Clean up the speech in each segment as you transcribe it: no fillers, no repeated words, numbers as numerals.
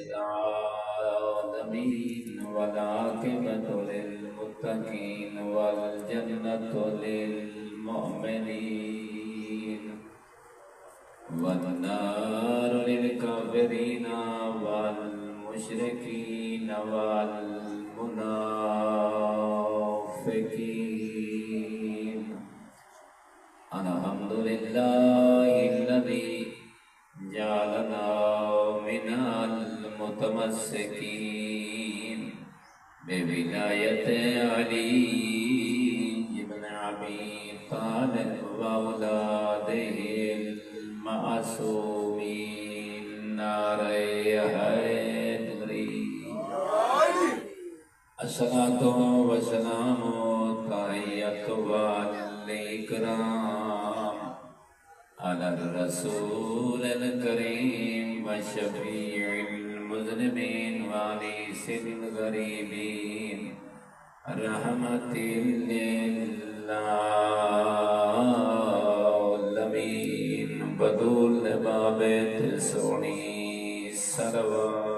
العالمين والعاقبة للمتقين والجنة للمؤمنين والنار للكافرين والمشركين والمنافقين. الحمد لله الذي جعلنا من المتمسكين بولاية علي بن أبي طالب وأولاده المعصومين ناري حیدری. الصلاة والسلام تحية والإكرام على الرسول الكريم وشفيع المذنبين وانيس الغريبين رحمة للعالمين بدول باب تسوني صلوات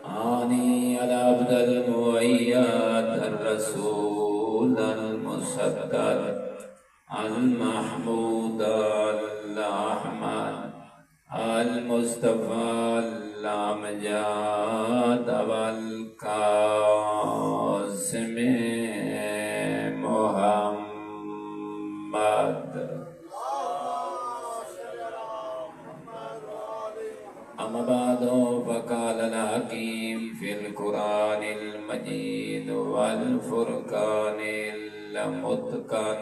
آني على عبد المؤيد الرسول المصدق المحمود الأحمد المصطفى الأمجد والقاسم محمد. أما بعد فقال الحكيم في القرآن المجيد والفرقان المتقن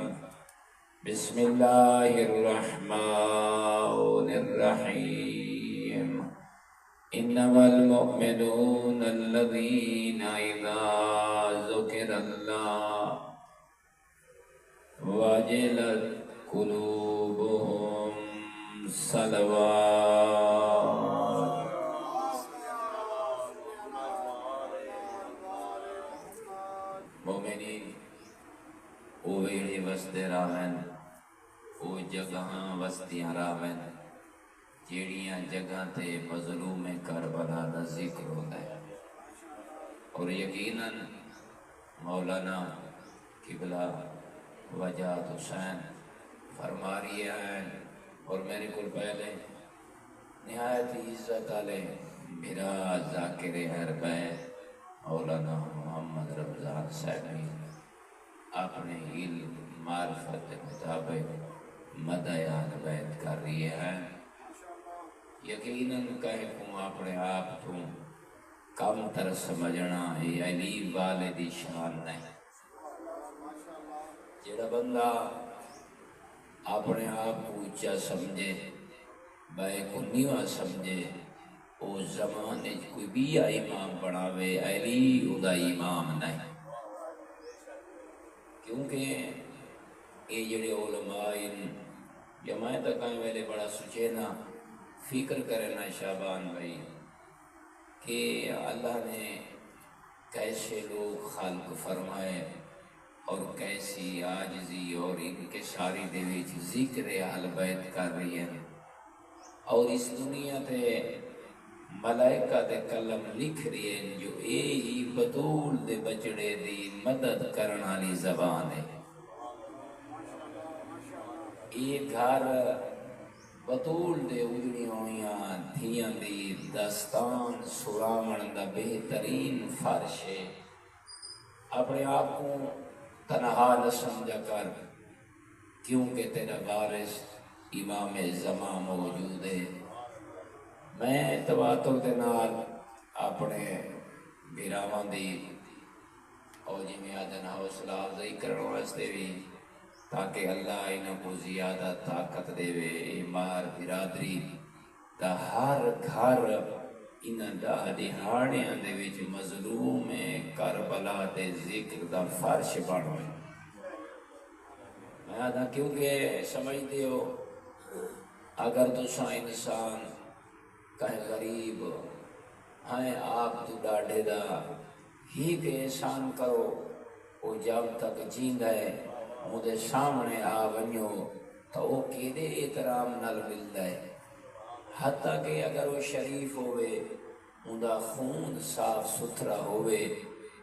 بسم الله الرحمن الرحيم. إنما المؤمنون الذين إذا ذكر الله وجلت قلوبهم صلوات. مومنین او ویڑی وستے راوین، او جگہاں وستیاں راوین جیڑیاں جگہ تے مظلوم کربلا دا ذکر ہوتا ہے. اور یقیناً مولانا قبلہ وجاد حسین فرما رہی ہیں اور میرے کو پہلے نہایت عزت والے میرا ذاکر حربین مولانا محمد رمضان صاحبی اپنے علم معرفت مطابق مدح اہل بیت کر رہی ہے. یقیناً کہیں کو اپنے آپ تو کم تر سمجھنا ہے علی والے دی شان نہیں. جڑا بندہ اپنے آپ کو اونچا سمجھے بے کو نیواں سمجھے او زمانے کوئی بھی امام بناوے علی ادا امام نہیں. کیونکہ یہ جڑے علماء یا میں تو کہیں ویلے بڑا سوچے نا فکر کرے نا شابان بھائی کہ اللہ نے کیسے لوگ خلق فرمائے اور کیسی عاجزی اور ان کے ساری دے وچ ذکر اہل بیت کر رہی ہے. اور اس دنیا تے ملائکہ دے کلم لکھ رہی ہیں جو اے ہی بطول دے بچڑے دی مدد کرن والی زبان ہے. یہ گھر بطول دے اجڑی ہوئیاں دھیاں دی دستان سراون دا بہترین فرش ہے. اپنے آپ کو تنہا نہ سمجھا کر کیونکہ تیرا وارث امام زمان موجود ہے. میں تواتر دے نال اپنے بیراواں دی اور جی آدن حوصلہ افزائی کرنے واسطے بھی تاکہ اللہ انہوں کو زیادہ طاقت دے وے. مار برادری دا ہر گھر انہاں دا دہاڑیاں دے وچ مظلوم کربلا دے ذکر دا فرش بنوے. میں آدھا کیونکہ سمجھتے ہو اگر تساں انسان کہیں غریب ہیں آپ تو ڈاڑھے دا ہی کے احسان کرو وہ جب تک جیندہ ہے مجھے سامنے آ ونیو تو وہ کیدے احترام نال ملتا ہے، حتیٰ کہ اگر وہ شریف ہوئے اوندا خون صاف ستھرا ہوئے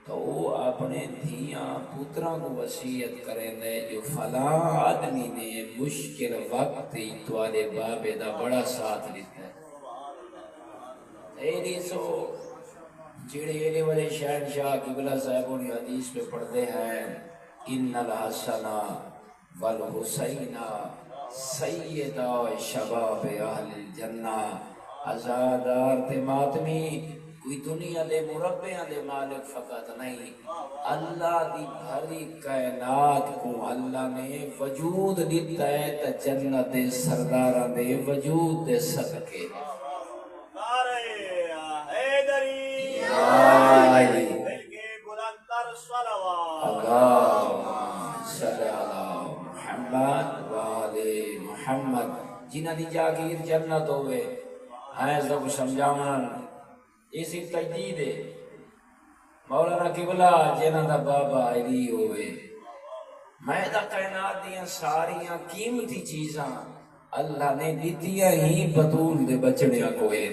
تو وہ اپنے دھیاں پتراں کو وصیت کریں دے جو فلاں آدمی نے مشکل وقت تواڈے بابے دا بڑا ساتھ دیتا ہے۔ ایڈی سو جڑے ایڈے والے شہنشاہ قبلہ صاحبوں نے حدیث پہ پڑھتے ہیں ان الحسن والحسین سیدہ شباب اہل الجنہ، عزادار تے ماتمی کوئی دنیا دے مربعاں دے مالک فقط نہیں، اللہ دی بھری کائنات کو اللہ نے وجود دیتا ہے تے جنت دے سرداراں دے وجود دے صدقے محمد جنہ دی جاگیر جنت ہوئے ہیں سب سمجھاؤں اسی تجدید ہے۔ مولانا قبلہ جنہ دا بابا علی ہوئے میں دا کائنات دیاں ساریاں قیمتی چیزاں اللہ نے دیتیاں ہی بطول دے بچڑیاں کوئے۔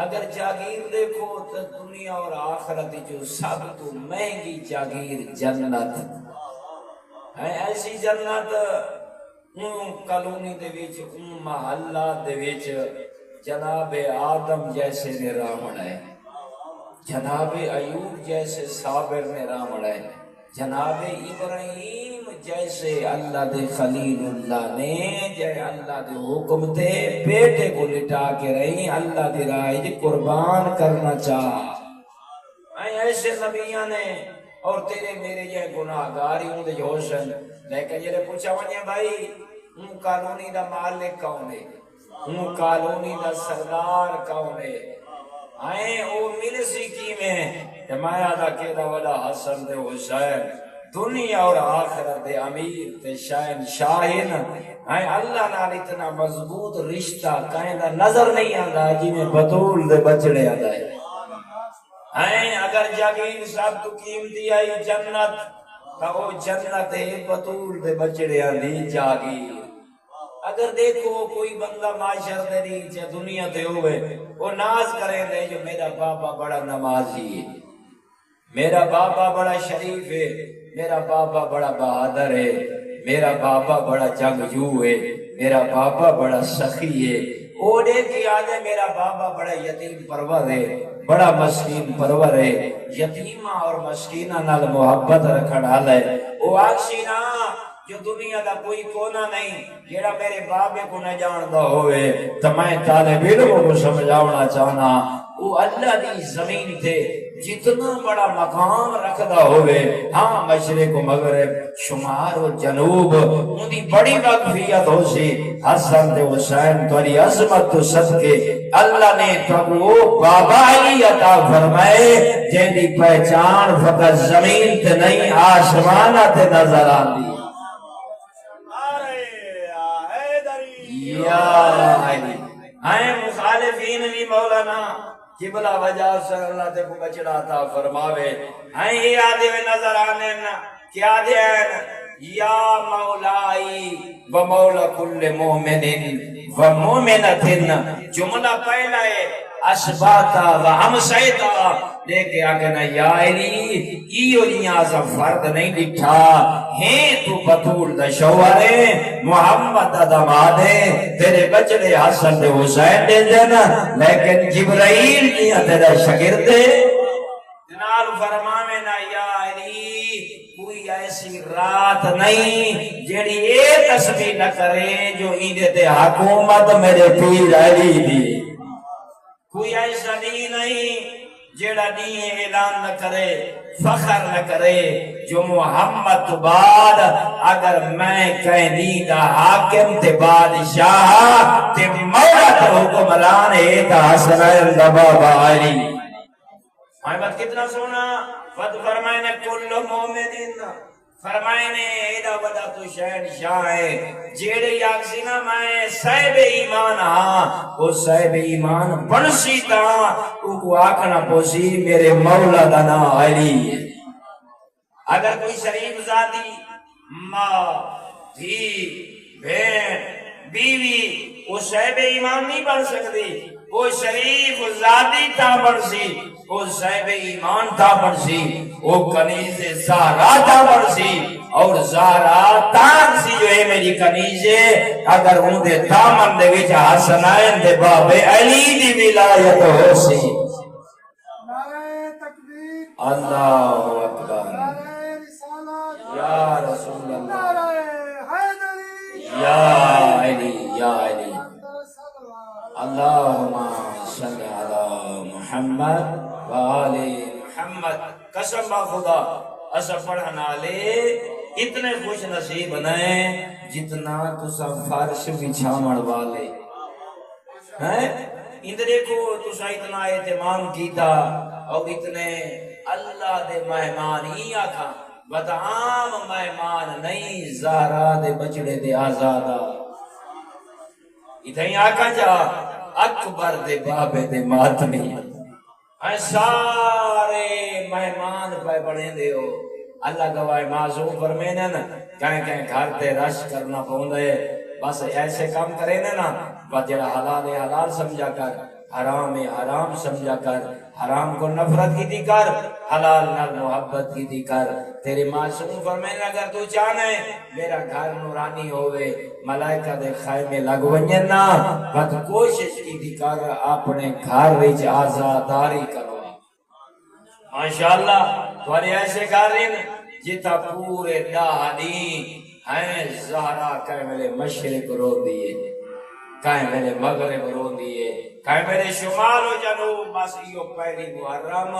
اگر جاگیر دیکھو تو دنیا اور آخرت جو سب تو مہنگی جاگیر جنت ہے، ایسی جنت کالونی دے وچ محلہ دے وچ جناب آدم جیسے نے رامن ہے، جناب ایوب جیسے صابر نے رامن ہے، جناب ابراہیم جیسے اللہ دے خلیل اللہ نے جے اللہ دے حکم تے بیٹے کو لٹا کے رہی اللہ دی راہ قربان کرنا چاہ ایسے نبیاں نے اور تیرے میرے یہ گناہگاری ہوں دے جوشن، لیکن یہ پوچھا ونیا بھائی ہوں کالونی دا مالک کون ہے، ہوں کالونی دا سردار کون ہے، آئیں او مل سکی میں حمایہ دا کیدا وڈا حسن دے حسین دنیا اور آخرت دے امیر تے شاہن شاہن آئیں اللہ نال اتنا مضبوط رشتہ کہیں دا نظر نہیں آندا جی میں بطول دے بچڑے آندا ہے۔ آئیں اگر جاگیر سب تو قیمتی آئی جنت تو وہ جنت ہے بطول دے بچڑے آندی جاگیر۔ اگر دیکھو کوئی بندہ معاشر دے نیچے دنیا دے ہوئے وہ ناز کریں دے جو میرا بابا بڑا نمازی ہے، میرا بابا بڑا شریف ہے، میرا بابا بڑا بہادر ہے، میرا بابا بڑا جنگجو ہے، میرا بابا بڑا سخی ہے، وہ دیکھ آدھے میرا بابا بڑا یتیم پرور ہے، بڑا مسکین پرور ہے، یتیمہ اور مسکینہ نال محبت رکھڑ حال ہے، وہ آکسی نا جو دنیا دا کوئی کونا نہیں جیڑا میرے بابے کو نہ جاندہ ہوئے تو میں طالب علموں کو سمجھاونا چاہنا وہ اللہ دی زمین تھے جتنا بڑا مقام رکھدا ہوئے ہاں مشرق و مغرب شمار و جنوب ان دی بڑی مغفیت ہو سی حسن دے حسین توری عظمت تو صدقے اللہ نے تو بابا علی عطا فرمائے جن دی پہچان فقط زمین تے نہیں آسمانہ تے نظر آندی یا علی آئے مخالفین بھی مولانا قبلہ وجہ صلی اللہ تے کو بچڑا تھا فرماوے آئے یہ آدھے میں نظر آنے کیا دین یا مولائی و مولا کل مومن و مومنت جملہ پہلا ہے اسباتا و ہمسیتا لیکے آگنا یا علی ایو نیازا فرد نہیں لکھا ہیں تو بطول دا شوارے محمد دماد ہے تیرے بچڑے حسن دے حسین دے دینا لیکن جبرائیل نیا تیرا شگرد دے جنال فرماوے نا یا علی کوئی ایسی رات نہیں جیڑی اے تسبیح نہ کرے جو ایدے تے حکومت میرے پیر علی دی کوئی ایسا دی نہیں جیڑا دی اعلان نہ کرے فخر نہ کرے جو محمد بعد اگر میں کہیں دی دا حاکم تے بادشاہ تے مولا تے حکمران ہے تا حسنین دا بابا علی محمد کتنا سونا فت فرمائنے کل مومنین فرمائنے ایدہ ودا تو شہن شاہ ہے جیڑے یاکسینا میں صاحب ایمان ہاں وہ صاحب ایمان بنسی تا او کو آکھنا پوسی میرے مولا دنا علی ہے اگر کوئی شریف ذاتی ماں بھی بہن بیوی وہ صاحب ایمان نہیں بن سکتی، وہ شریف ذاتی تھا بن سی، وہ صاحب ایمان تھا بن سی، وہ کنیز زہرا تھا بن سی، اور زہرا تان سی جو ہے میری کنیز اگر ہوں دے دامن دے وچ حسنین دے باب علی دی ولایت ہو سی۔ اللہ اکبر، یا رسول اللہ، یا علی یا علی، اللہم صلی علی محمد وآل محمد۔ قسم با خدا اسا پڑھنا لے اتنے خوش نصیب نئے جتنا تسا فرش بچھاوڑ والے ہیں۔ اندر دیکھو تسا اتنا اہتمام کیتا اور اتنے اللہ دے مہمان ہی آکھا بدعام مہمان نہیں، زہرا دے بچڑے دے آزادا اتھیں آکھا جا اکبر دے بابے دے ماتمی ہیں، سارے مہمان پہ بڑھیں دے ہو۔ اللہ گواہ معصوم فرمینے نا کہیں کہیں گھر تے رش کرنا پوندے، بس ایسے کام کرے نا بس جڑا حلال ہے حلال سمجھا کر، حرام ہے حرام سمجھا کر، حرام کو نفرت کی دی کر، حلال نہ محبت کی دی کر۔ تیرے معصوم فرمینے اگر تو چاہنے میرا گھر نورانی ہوئے، ملائکہ دے خیمے لگ ونجن نا، بس کوشش کی دی کر اپنے گھر وچ آزاداری کرو۔ ماشاءاللہ تھوڑے ایسے کارن جتا پورے دہانی ہیں، زہرا کہیں میرے مشرق رو دیئے، کہیں میرے مغرب رو دیئے، کہیں میرے شمال و جنوب، بس یہ پہلی محرم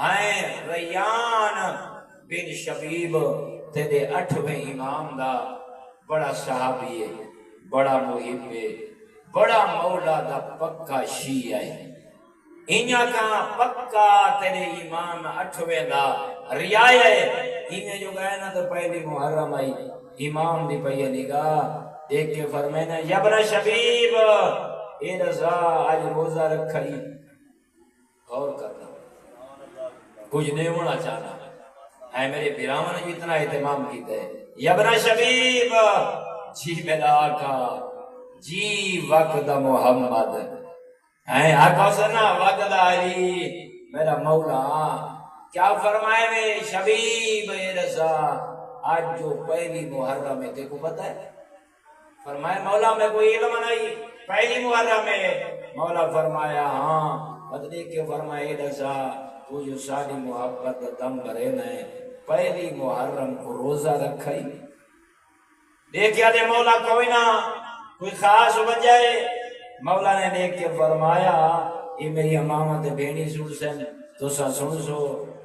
ہیں۔ ریان بن شبیب تیرے 8ویں امام دا بڑا صحابی ہے، بڑا محب ہے، بڑا مولا دا پکا شیعہ ہے۔ انہاں کا پکا تیرے امام 8ویں دا ریائی ہے۔ انہیں جو گئے نا تو پہلی محرم آئی، امام دی پہی نگاہ دیکھ کے فرمینا یبن شبیب اے رضا آج روزہ رکھائی، غور کرنا کچھ نہیں ہونا چاہنا ہے، میرے پیرامن نے اتنا اہتمام کیتا ہے۔ یبن شبیب جی میرا آقا، جی وقت محمد ہیں، آقا سنا وقت علی میرا مولا، کیا فرمائے میں شبیب اے رضا آج جو پہلی محرم ہے تیرے کو پتہ ہے؟ فرمائے مولا میں کوئی علم نہیں، پہلی محرم ہے؟ مولا فرمایا ہاں، بدلے کے فرمائے رضا تو جو ساری محبت دم بھرے نئے پہلی محرم کو روزہ رکھائی۔ دیکھیا دے مولا کوئی نہ کوئی خاص وجہ ہے؟ مولا نے دیکھ کے فرمایا یہ میری امامت بینی سن سن تو سا سن سو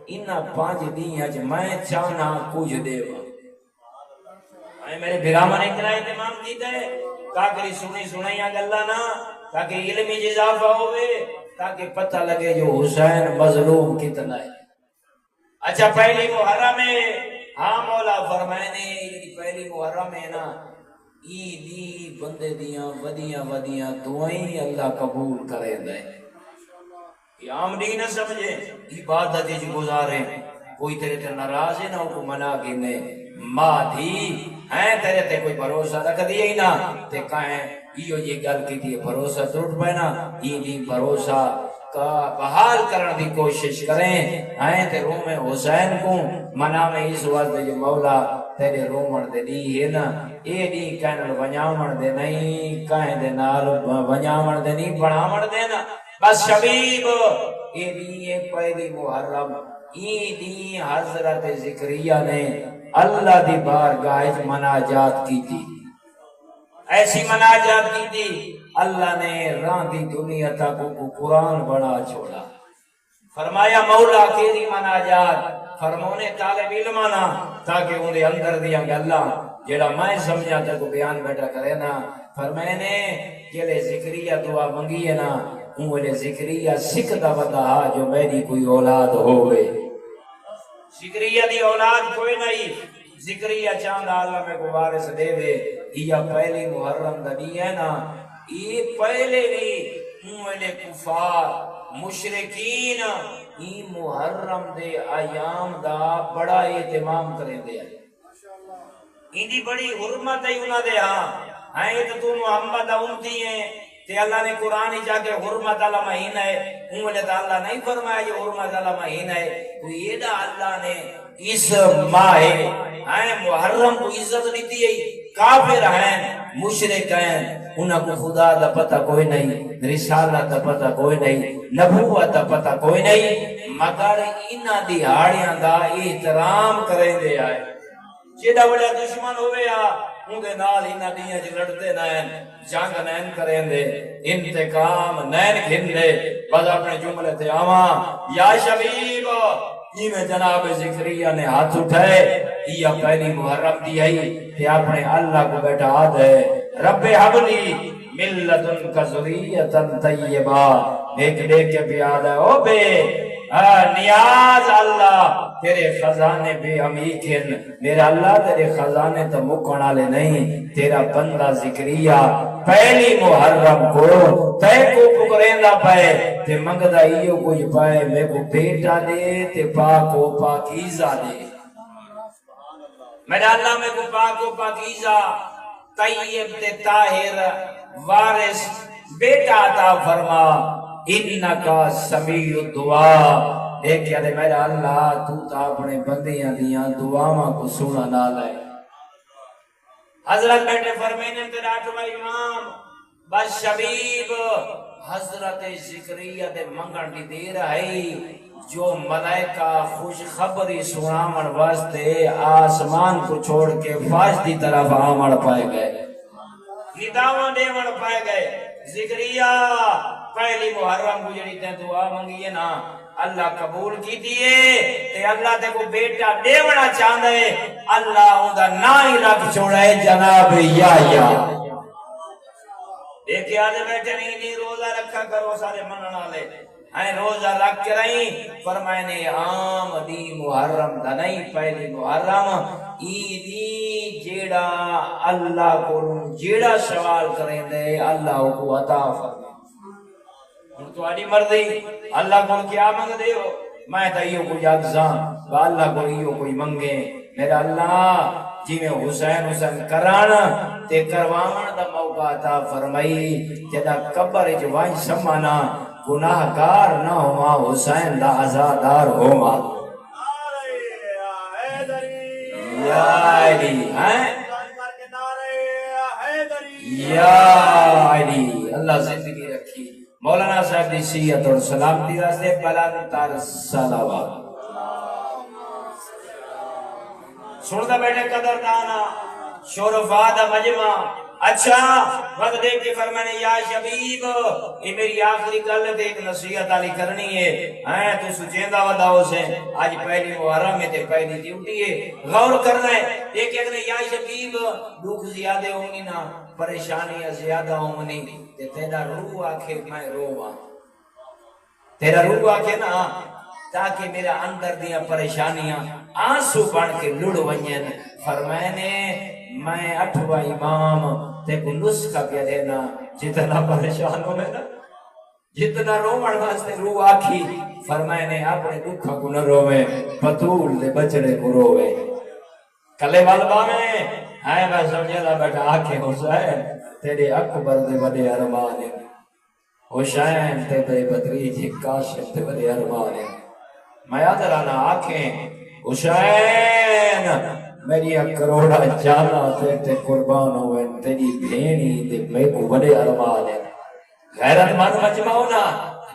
انہا 5 دن اج میں چاہنا کچھ دے با۔ میرے بھراما نے اتنا اہتمام کیتا ہے تاکہ سنی سنائیاں گلہ نا، تاکہ علمی اضافہ ہوئے، تاکہ پتہ لگے جو حسین مظلوم کتنا ہے۔ اچھا پہلی محرم ہے، ہاں مولا فرمائنے پہلی محرم ہے نا، ایدی بندے دیاں ودیاں ودیاں دعائیں اللہ قبول کرے دے۔ یہ عاملی نہ سمجھے عبادت ہی گزارے، کوئی تیرے تے ناراض ہے نا کو منا گنے ماں دی ہیں تیرے تے کوئی بھروسہ رکھ دیا ہی نا تے کہیں یہ گل کی تھی بھروسہ ٹوٹ پائے نا، یہ بھروسہ کا بحال کرنے دی کوشش کریں ہیں تے روم حسین کو منا میں اس وقت جو مولا تیرے رومن دے دی ہے نا، اے دی کہنے ونیامن دے نہیں، کہیں دے نال ونیامن دے نہیں بڑھامن دے نا، بس شبیب اے دی ایک پہلی محرم ای دی حضرت ذکریہ نے اللہ دی بارگاہ مناجات کی تھی، ایسی مناجات کی تھی اللہ نے راندی دنیا تک کو قرآن بنا چھوڑا۔ فرمایا مولا تیری مناجات فرمونے طالب علمانا تاکہ انہیں اندر دیا کہ اللہ جیڑا میں سمجھا تھا کو بیان بیٹا کرے نا، فرمائنے جیلے ذکریہ دعا منگی ہے نا انہیں ذکریہ سکھتا بتا جو میری کوئی اولاد ہوئے، ذکریہ دی اولاد کوئی نہیں، ذکریہ چاندہ اللہ میں کو وارث دے دے، یہ پہلی محرم دنی ہے نا، یہ پہلے بھی انہیں کفار مشرکین یہ محرم دے ایام دا بڑا اہتمام کریں دے۔ ایندی بڑی حرمت ہے انہاں دے ہاں ہیں تے تو محمد امتی ہیں تے اللہ نے قرآن جا کے حرمت والا مہینہ ہے انہوں نے اللہ نہیں فرمایا یہ حرمت والا مہینہ ہے تو یہ دا اللہ نے اس ماہ ہیں محرم کو عزت دیتی ہے کافر ہیں مشرک ہیں انہاں کو خدا دا پتہ کوئی نہیں رسالت دا پتہ کوئی نہیں نبوت دا پتہ کوئی نہیں مگر انہاں دیہاڑیاں دا احترام کریں دے آئے جیڑا بڑا دشمن ہوئے ان دے نال انہاں دیاں جی لڑتے نین جنگ نین کریں دے انتقام نین گھن دے بس اپنے جملے تے آواں یا شبیب یہ میں جناب زکریا نے ہاتھ اٹھائے یہ پہلی محرم دی آئی کہ اپنے اللہ کو بیٹھا دے رب حبلی ملتن کا ذریتن طیبہ دیکھ دیکھ کے بھی آدھا او بے نیاز اللہ تیرے خزانے بے امیکن میرا اللہ تیرے خزانے تو مکھنا لے نہیں تیرا بندہ ذکریہ پہلی محرم کو تے کو پکریندا پائے تے منگدا ایو کچھ پائے میں کو بیٹا دے تے پاک و پاکیزہ دے میرا اللہ میں کو پاک و پاکیزہ طیب تے طاہر وارث بیٹا عطا فرما انکا سمیع الدعا دیکھ یادے میرا اللہ تو تا اپنے بندیاں دیاں دعاواں کو سنا نہ لائے حضرت بیٹے فرمینے تیرا آٹھواں امام بس شبیب حضرت زکریا دے منگن دی دیر ہے جو ملائکہ خوش خبری سنامن واسطے آسمان کو چھوڑ کے فاش دی طرف آمڑ پائے گئے نداواں دیوڑ پائے گئے زکریا پہلی محرم کو جڑی تے دعا منگی ہے نا اللہ قبول کی دیئے تے اللہ تے کو بیٹا دیوڑا چاہتا ہے اللہ ان دا نا ہی رکھ چھوڑا ہے جناب یا دیکھے آدھے بیٹھے نہیں روزہ رکھا کرو سارے مننا لے ہیں روزہ رکھ کے رہی فرمائے نے عام دی محرم دا نہیں پہلی محرم ایدی جیڑا اللہ کو جیڑا سوال کریں دے اللہ کو عطا فرمائے تو آڑی مرضی اللہ کو کیا منگ دے ہو میں تائیوں کو یادزاں اللہ کو ایو کوئی منگے میرا اللہ جی میں حسین کرانا تے کروان دا موقع عطا فرمائی جدا قبر جوائن سمانا گناہگار نہ ہوا حسین دا عزادار ہوا یا علی یا علی اللہ زندگی رکھی مولانا صاحب دی سیئت اور سلامتی راستے بلند تار صلوات سنتا بیٹھے قدر دانا شورفا دا مجمع اچھا وقت دیکھ کے فرمانے یا شبیب یہ میری آخری گل ہے ایک نصیحت علی کرنی ہے تو سچیندہ وداؤ سے آج پہلی محرم میں تے پہلی ڈیوٹی ہے غور کرنا ہے ایک کہتے ہیں یا شبیب دکھ زیادہ ہونی نا پریشانیاں زیادہ ہونی تے تیرا روح آکھے میں روواں تیرا روح آکھے نا تاکہ میرا اندر دیا پریشانیاں آنسو بن کے لڑ ونین فرمائنے میں اٹھوا امام تے کو نسخہ پیا دینا جتنا پریشان ہو میں نا جتنا رومن واسطے روح آکھی فرمائنے اپنے دکھا کو نہ روے پتول دے بچڑے کو روے کلے والبا میں آئے میں سمجھے بیٹا آکھے حسین تیرے اکبر دے بڑے ارمان حسین تے بے بدریج کاشف تے بڑے ارمان میں ادرانا آنکھیں حسین میری کروڑا جانا تے قربان ہوئے تیری بھینی تے میں کو بڑے ارمان ہے غیرت من مجمع ہونا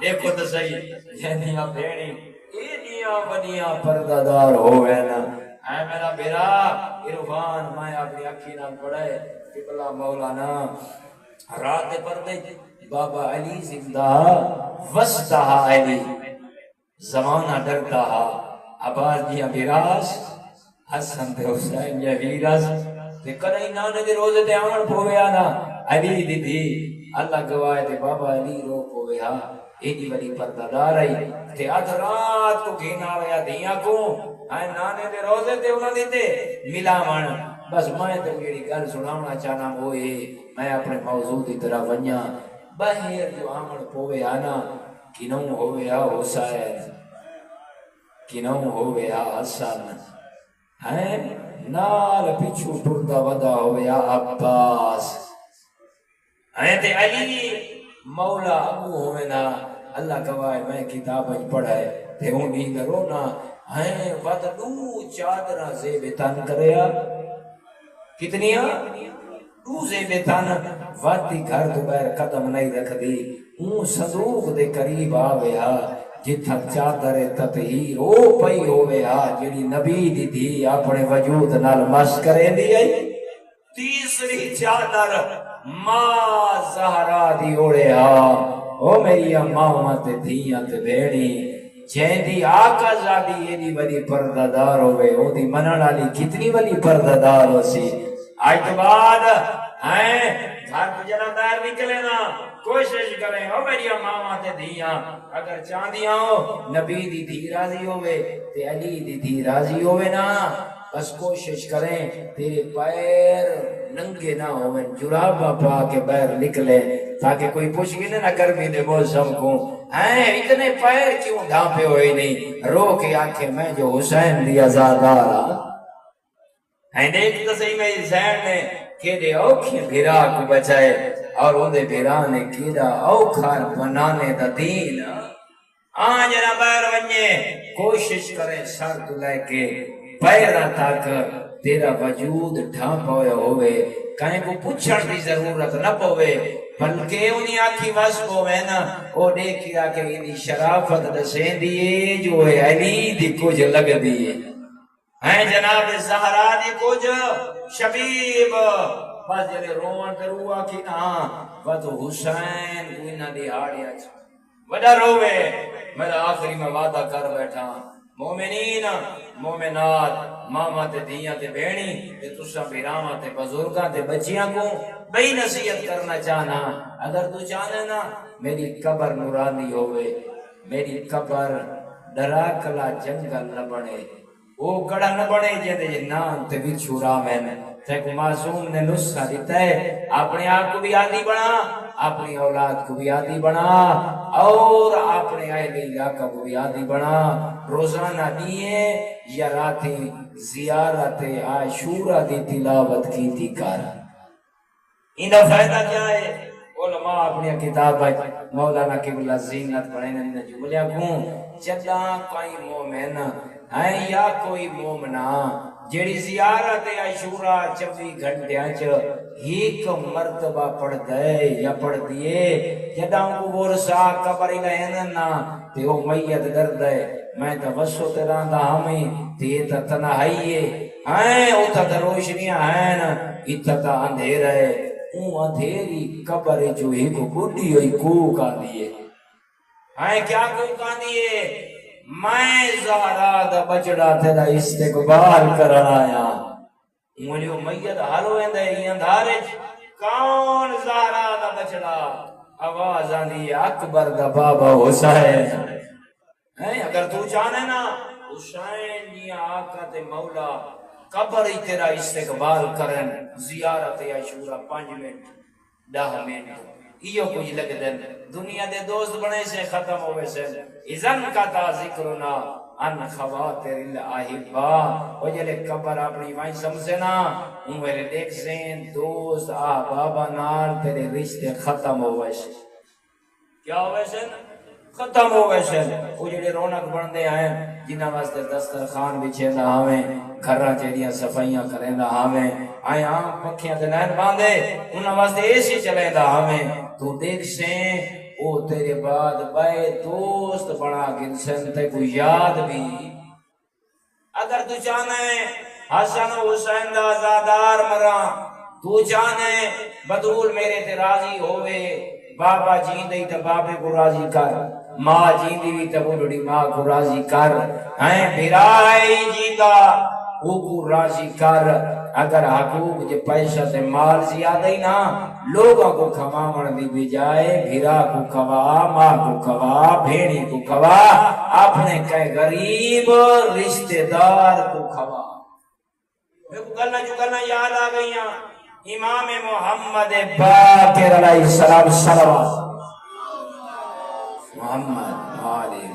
دیکھو تو صحیح یہ بھینی یہ بنیاں پردادار ہوئے نا اے میرا بیرا عرفان میں اپنی اکھی نہ پڑھے قبلہ مولانا رات پردے بابا علی زندہ وسطہ علی زمانہ ڈرتا ہا عباس جی ابیراس حسن تے حسین جی ویراس تے کدی نانے دے روزے تے آمن پوے آنا علی دی دی اللہ گواہ تے بابا علی رو پوے ہا ایڈی بڑی پردادار آئی تے آدھ رات کو گھینا آیا دیا کو آئے نانے دے روزے تے انہوں دیتے ملا من بس میں تے میری گل سناونا چاہنا ہوئے میں اپنے موضوع دی طرح ونیا بہیر جو آمن پوے آنا کنوں ہوئے آ حسین کنوں ہوئے آ حسن نال پچھو ٹردا ودا ہویا عباس تے علی مولا ابو ہوئے نا اللہ گواہ میں کتاب پڑھا ہے تے ہوں نہیں کرو نا ودلو چادرہ زیب تن کریا کتنیا دو زیب تن ودی گھر تو بیر قدم نہیں رکھ دی اون صندوق دے قریب آویا جتھا چادر تطہیر او پئی ہویا جڑی نبی دی تھی اپنے وجود نال مس کرے دی تیسری چادر ماں زہرا دی اوڑے او میری ماما تے دھیاں تے بھیڑی جیندی آقا زادی یہ دی بڑی پردادار ہوئے او دی منن والی کتنی بڑی پردادار ہو سی آج تو بعد گھر تو جنا دار نکلے نا کوشش کریں او میری ماما تے دھیاں اگر چاندیاں ہو نبی دی دھی راضی ہوئے تے علی دی دھی راضی ہوئے نا بس کوشش کریں تیرے پیر ننگے نہ ہوئے جرابہ پا کے بیر نکلے تاکہ کوئی پوچھ گی نہ گرمی دے موسم کو اتنے پیر کیوں ڈھانپے ہوئے نہیں رو کے آنکھیں میں جو حسین دی ازادارا دیکھ تو صحیح میں حسین نے کیڑے اوکھیں بھیرا کو بچائے اور اندے بھیرا نے کیڑا اوکھار بنانے دا دین جنا بیر ونجے کوشش کریں سر تو لے کے پیرا تک تیرا وجود ڈھانپا ہوئے کہیں کو پوچھن دی ضرورت نہ پوے بلکہ انہی آنکھی واسب ہوئے نا او دیکھیا کہ انہی شرافت دسیں دیئے جو ہے علی دی کچھ لگ دیئے جناب زہرا دی کچھ شبیب بس جلے روان دروا کی نا وہ تو حسین کوئی نہ دیہاڑیا وڈا روے میرا آخری میں وعدہ کر بیٹھا مومنین مومنات ماما تے دیاں تے بہنی تے تسا بیراما تے بزرگاں تے بچیاں کو بئی نصیحت کرنا چاہنا اگر تو چاہنے نا میری قبر نورانی ہوئے میری قبر ڈراکلا جنگل نہ بنے وہ کڑا نہ بنے جیدے جنان تے بچھو رامین تے کو معصوم نے نسخہ دیتا ہے اپنے آپ کو بھی عادی بنا اپنی اولاد کو بھی عادی بنا اور اپنے اہل علاقہ کو بھی عادی بنا روزانہ دیئے یا راتیں زیارت عاشورہ دی تلاوت کی تھی کر انہا فائدہ کیا ہے علماء اپنی کتاب مولانا قبلہ زینت پڑھنے نے جملیاں کوں چلا کوئی مومن یا کوئی مومنہ جیڑی زیارت عاشورہ 24 گھنٹے ایک مرتبہ پڑھ دے یا پڑھ دیے جداں کو ورسا قبر الہننا تے او میت ڈر دے میں تا وسو تے راندا ہمیں تے تا تنہائیے او تا روشنیاں ہیں ایتھا تا اندھیرا ہے او اندھیری قبر جو ہی کو بڈھی ہوئی کوک آ دیے کیا کوک آ دیے میں زہرا دا بچڑا تیرا استقبال کرن آیا مجھے میت حال ہوئے دے یہ اندھارے کون زہرا دا بچڑا آواز آندھی اکبر دا بابا حسین اگر تو چاہنے نا حسین جی آقا تے مولا قبر ہی تیرا استقبال کرن زیارت عاشورہ 5 منٹ 10 منٹ یہ کچھ لگ دن دنیا دے دوست بنے سے ختم ہوئے سے اذن کا تا ذکرنا ان خواتر الاحبا وہ جلے قبر اپنی وائن سمجھنا ان ویلے دیکھ سین دوست آبابا نال تیرے رشتے ختم ہوئے سے کیا ہوئے سے ختم ہوئے سے وہ جلے رونق بندے آئیں جنہ واسطے دسترخوان بچھے دا ہمیں گھرہ چیڑیاں صفائیاں کریں دا ہمیں آئیں آنکھ پکھیاں دلائن باندھے انہ واسطے ایسی چلیں دا ہمیں تو دیکھ سیں او تیرے بعد بائے دوست بڑا گنسن تے کو یاد بھی اگر تو چاہنے حسن و حسین دا زادار مرا تو چاہنے بدول میرے تے راضی ہوئے بابا جین دئی تے بابے کو راضی کر ماں جین دی تے بڑی ماں کو راضی کر بھرائی جیتا او کو راضی کر اگر حقوق جے پیسہ تے مال زیادہ ہی نا لوگوں کو کھواون دی بجائے بھرا کو کھوا ماں کو کھوا بھیڑی کو کھوا اپنے کئی غریب رشتہ دار کو کھوا میں کو گلنا جو گلنا یاد آ گئی ہیں امام محمد باقر علیہ السلام صلوات محمد علی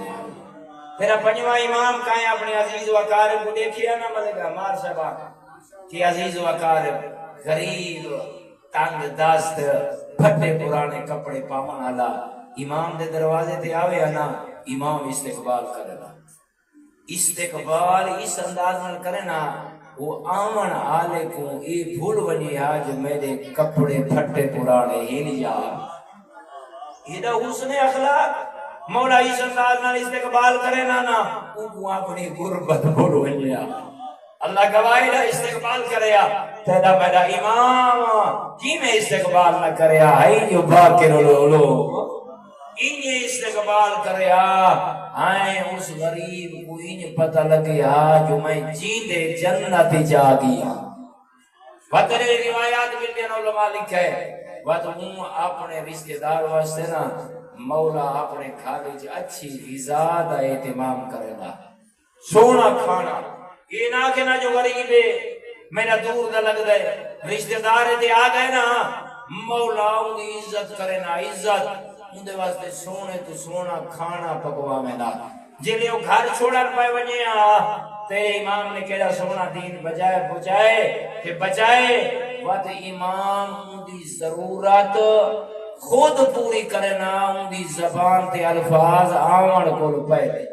پھر پنجواں امام کہیں اپنے عزیز و اقارب کو دیکھیا نا ملے گا مار صاحبہ کہ عزیز و اقارب غریب تنگ دست پھٹے پرانے کپڑے پاون والا امام دے دروازے تے آوے نا، امام استقبال کرے نا، استقبال اس انداز نال کرے نا، وہ آمن آلے کو اے بھول ونی آج میرے کپڑے پھٹے پرانے ہی نہیں جا. یہ دا حسن اخلاق مولا اس انداز نال استقبال کرے نا ان کو اپنی غربت بھول ونی آ. اللہ گواہی دا استقبال کریا تیرا میرا امام کی میں استقبال نہ کریا ہے جو باکر لولو انہیں استقبال کریا آئیں اس غریب کو انہیں پتہ لگیا جو میں جیندے جنت جا گیا. وطرے روایات ملکن علماء لکھے وطن اپنے رشتہ دار واسطے نا مولا اپنے کھالج اچھی غذا دا اہتمام کرے گا، سونا کھانا. یہ نہ کہ نہ جو غریب ہے میرا دور دا لگ دے رشتہ دار دے آ گئے نا مولا ان دی عزت کرے نا، عزت ان دے واسطے سونے تو سونا کھانا پکوا میں نا. جلے وہ گھر چھوڑا پائے ونجے تیرے امام نے کہا سونا دین بجائے بچائے کہ بچائے وقت امام ان دی ضرورت خود پوری کرے نا، ان دی زبان تے الفاظ آمن کو پہلے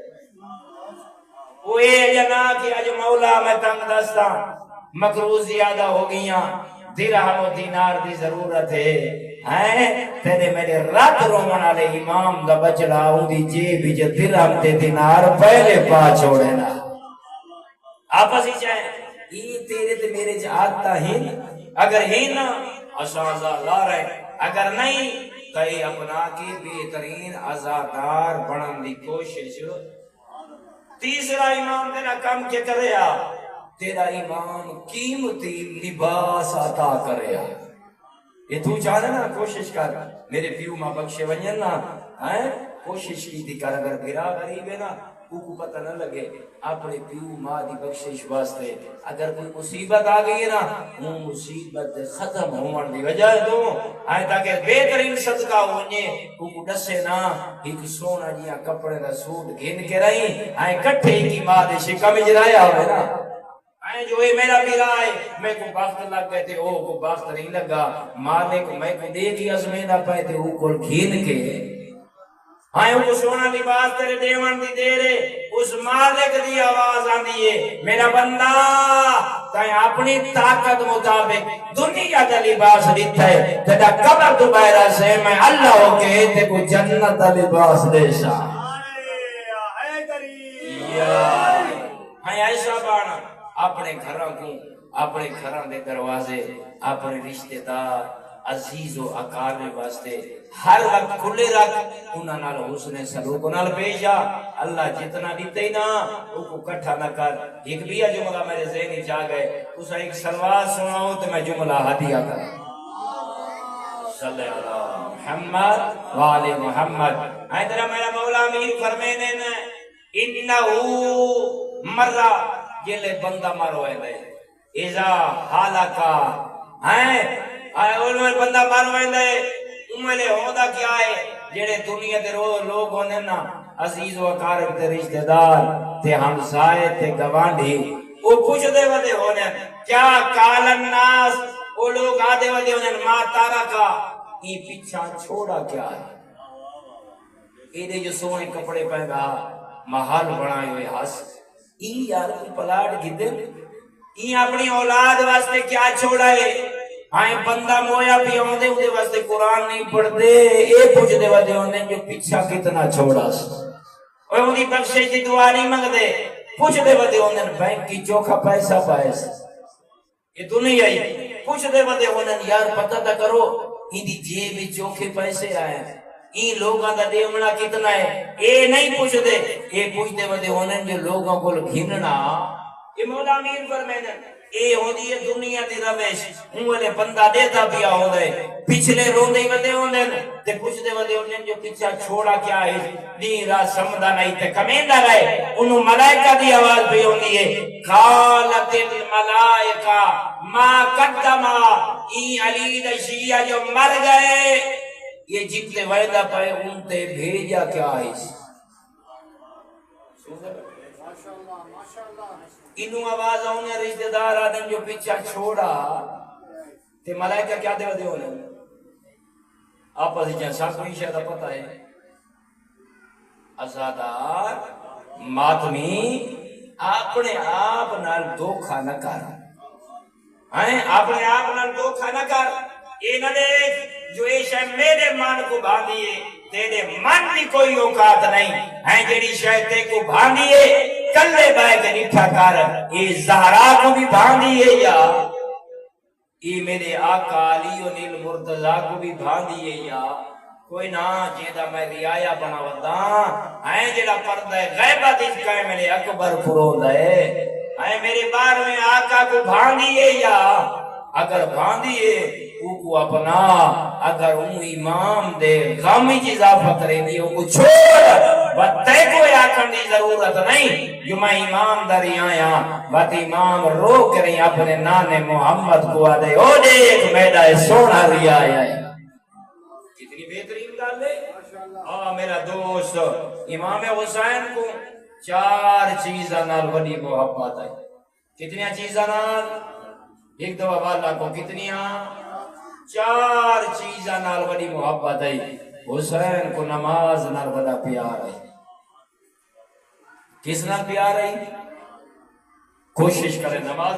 وہ یہ جنا کہ اج مولا میں تنگ دستاں مقروض زیادہ ہو گیاں درہم و دینار دی ضرورت ہے تیرے میرے رات رومن والے امام دا بچڑا ان دی جیب وچ درہم تے دینار پہلے پا چھوڑے نا. آپس ہی چاہیں یہ تیرے تے میرے آتا ہی اگر ہی نا اشازہ لا رہے، اگر نہیں تو یہ اپنا کی بہترین عزادار بنن دی کوشش. تیسرا امام تیرا کام کیا کریا تیرا امام قیمتی لباس عطا کریا. یہ تو چاہنا نا کوشش کر میرے پیو ماں بخشے ونجن نا کوشش کی تھی کر اگر گرا غریب ہے نا کو پتہ نہ لگے اپنے پیو ماں دی بخشش واسطے اگر کوئی مصیبت آ گئی ہے نا وہ مصیبت ختم ہون دی وجہ تو آئے تاکہ بہترین صدقہ ہونے کو دسے نا ایک سونا جیا کپڑے دا سوٹ گھن کے رہی آئے کٹھے کی ماں دے شکا میں جرایا ہوئے نا آئے جو اے میرا بھی رائے میں کو بخت لگ گئے تھے او کو بخت نہیں لگا مالک میں کو دے کی ازمے نہ پائے تھے او کو گھن کے آئے وہ سونا لباس تیرے دیوان دی دے رہے اس مالک دی آواز آن دیئے میرا بندہ تائیں اپنی طاقت مطابق دنیا دا لباس دیتا ہے تیرا قبر دوبائرہ سے میں اللہ ہو کے تے کو جنت دا لباس دے سا آئے ایسا بانا اپنے گھروں کو اپنے گھروں دے دروازے اپنے رشتہ دار عزیز و اقارب واسطے ہر وقت کھلے رکھ انہاں نال حسن سلوک نال پیش آ. اللہ جتنا دیتے ہی نا وہ کو کٹھا نہ کر. ایک بھی جملہ میرے ذہن چ آ گئے اسا ایک سلوات سناؤ تو میں جملہ ہدیہ کر صلی اللہ محمد وآل محمد. ادھر میرا مولا امیر فرمینے نے انہو مرہ جلے بندہ مرو ہے اذا حالکا ہیں آئے بندہ مرو ہے امالے ہودا کیا ہے جڑے دنیا دے لوگ ہونے نا عزیز و اقارب تے رشتہ دار تے ہمسائے تے گوانڈی وہ پوچھ دے ودے ہونے کیا کال الناس وہ لوگ آدھے ودے ہونے ماں تارا کا یہ پیچھا چھوڑا کیا ہے ایدے جو سونے کپڑے پہنا محل بنائے ہوئے ہس این یار کی پلاٹ کی دل این اپنی اولاد واسطے کیا چھوڑا ہے آئیں بندہ مویا بھی ہوندے ہوندے واسطے قرآن نہیں پڑھ دے اے پوچھ دے ودے ہوندے جو پیچھا کتنا چھوڑا سا اور انہی بخشے کی دعا نہیں مانگ دے پوچھ دے ودے ہوندے بینک کی چوکھا پیسہ پائس یہ دنیا ہی پوچھ دے ودے ہوندے یار پتہ تا کرو ہی دی جیب چوکھے پیسے آئے این لوگاں دا دیمنا کتنا ہے اے نہیں پوچھ دے اے پوچھ دے ودے ہوندے جو لوگاں کو گھننا یہ مولا امین فرمینے اے ہوندی ہے دنیا دی روش انہوں بندہ دیتا پیا ہوندے پچھلے روندے ودے ہوندے تے پوچھ دے ودے ہوندے جو پیچھا چھوڑا کیا ہے نیرا سمدہ نہیں تے کمیندہ رہے انہوں ملائکہ دی آواز بھی ہوندی ہے قالت الملائکہ ما قدما این علی دا شیعہ جو مر گئے یہ جتنے وعدہ پائے ان تے بھیجا کیا ہے انہوں آواز آنے رشتہ دار آدم جو پیچھا چھوڑا تے ملائکہ کیا دے ہونے آپس جہاں سب کوئی شاید پتہ ہے ازادار ماتمی اپنے آپ نال دھوکھا نہ کر اپنے آپ نال دھوکھا نہ کر یہ نہ دیکھ جو یہ شے میرے من کو باندھی ہے تیرے من کی کوئی اوقات نہیں ہے جیڑی شے تے کو باندھی ہے کلے بہ کے نٹھا کر یہ زہرا کو بھی باندھی ہے یا یہ میرے آقا علی و نیل مرتضی کو بھی باندھی ہے یا کوئی نہ جیدہ میں ریایا بنا ودا ہے جیڑا پردہ غیبت اس کا میرے اکبر فرود ہے میرے بار میں آقا کو باندھیے یا اگر باندھیے او کو اپنا اگر اون امام دے غامی چیز آفت رہی دی او کو چھوڑ بتے کوئی آکھن دی ضرورت نہیں جو میں امام داری آیا بات امام رو کریں اپنے نانے محمد کو آدھے او دیکھ میڈا سونا ریا آیا ہے کتنی بہترین گل ہے میرا دوست امام حسین کو 4 چیزاں نال بڑی محبت ہے کتنی چیزاں نال ایک دفعہ والا کو کتنی 4 چیزاں نال بڑی محبت ہے حسین کو نماز نال بڑا پیار ہے کس نال پیار ہے کوشش کرے نماز